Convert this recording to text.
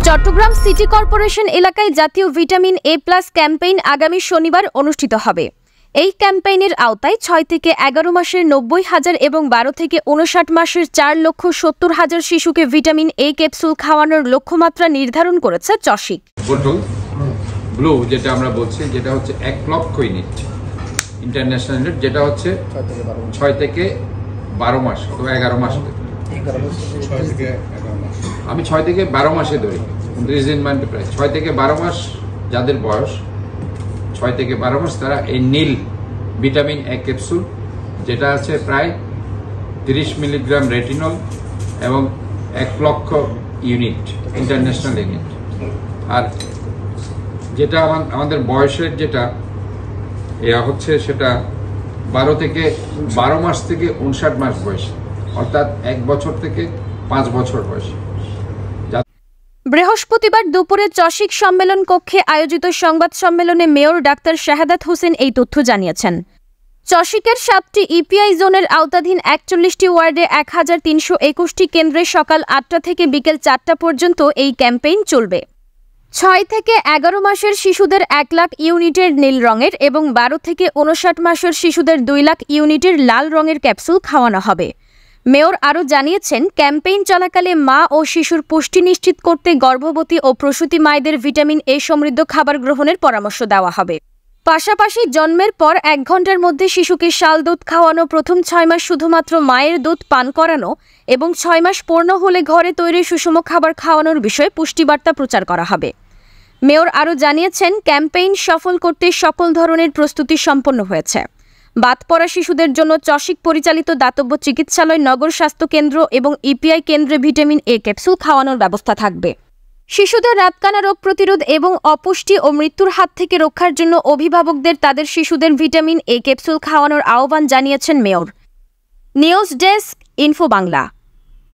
Chittagong city corporation এলাকায় জাতীয় vitamin A plus campaign আগামী শনিবার অনুষ্ঠিত হবে। এই ক্যাম্পেইনের আওতায় ৬ থেকে ১১ মাসের ৯০,০০০ এবং ১২ থেকে ৫৯ মাসের ৪,৭০,০০০ শিশুকে ভিটামিন এ ক্যাপসুল খাওয়ানোর লক্ষ্যমাত্রা নির্ধারণ করেছে চসিক। বোতল ব্লু যেটা আমরা বলছি, যেটা হচ্ছে ১ লক্ষ ইউনিট ইন্টারন্যাশনাল ইউনিট, যেটা হচ্ছে ৬ থেকে ১২ মাস অথবা ১১ মাস। আমি ৬ থেকে ১২ মাসে ধরি, প্রায় ৬ থেকে ১২ মাস যাদের বয়স, ৬ থেকে ১২ মাস, তারা এই নীল ভিটামিন এ ক্যাপসুল, যেটা আছে প্রায় ৩০ মিলিগ্রাম রেটিনল এবং ১ লক্ষ ইউনিট ইন্টারন্যাশনাল ইউনিট। আর যেটা আমাদের বয়সের যেটা হচ্ছে, সেটা ১২ মাস থেকে ৫৯ মাস বয়স, অর্থাৎ ১ বছর থেকে ৫ বছর বয়স। বৃহস্পতিবার দুপুরে চসিক সম্মেলন কক্ষে আয়োজিত সংবাদ সম্মেলনে মেয়র ডাক্তার শাহাদাত হোসেন এই তথ্য জানিয়েছেন। চসিকের ৭টি ইপিআই জোনের আওতাধীন ৪১টি ওয়ার্ডে ১,৩২১টি কেন্দ্রে সকাল ৮টা থেকে বিকেল ৪টা পর্যন্ত এই ক্যাম্পেইন চলবে। ৬ থেকে ১১ মাসের শিশুদের ১ লাখ ইউনিটের নীল রঙের এবং ১২ থেকে ৫৯ মাসের শিশুদের ২ লাখ ইউনিটের লাল রঙের ক্যাপসুল খাওয়ানো হবে। মেয়র আরও জানিয়েছেন, ক্যাম্পেইন চলাকালে মা ও শিশুর পুষ্টি নিশ্চিত করতে গর্ভবতী ও প্রসূতি মায়েদের ভিটামিন এ সমৃদ্ধ খাবার গ্রহণের পরামর্শ দেওয়া হবে। পাশাপাশি জন্মের পর ১ ঘন্টার মধ্যে শিশুকে শাল দুধ খাওয়ানো, প্রথম ৬ মাস শুধুমাত্র মায়ের দুধ পান করানো এবং ৬ মাস পূর্ণ হলে ঘরে তৈরি সুষম খাবার খাওয়ানোর বিষয়ে পুষ্টিবার্তা প্রচার করা হবে। মেয়র আরও জানিয়েছেন, ক্যাম্পেইন সফল করতে সকল ধরনের প্রস্তুতি সম্পন্ন হয়েছে। বাদ পড়া শিশুদের জন্য চসিক পরিচালিত দাতব্য চিকিৎসালয়, নগর স্বাস্থ্য কেন্দ্র এবং ইপিআই কেন্দ্রে ভিটামিন এ ক্যাপসুল খাওয়ানোর ব্যবস্থা থাকবে। শিশুদের রাতকানা রোগ প্রতিরোধ এবং অপুষ্টি ও মৃত্যুর হাত থেকে রক্ষার জন্য অভিভাবকদের তাদের শিশুদের ভিটামিন এ ক্যাপসুল খাওয়ানোর আহ্বান জানিয়েছেন mayor. News desk, info Bangla.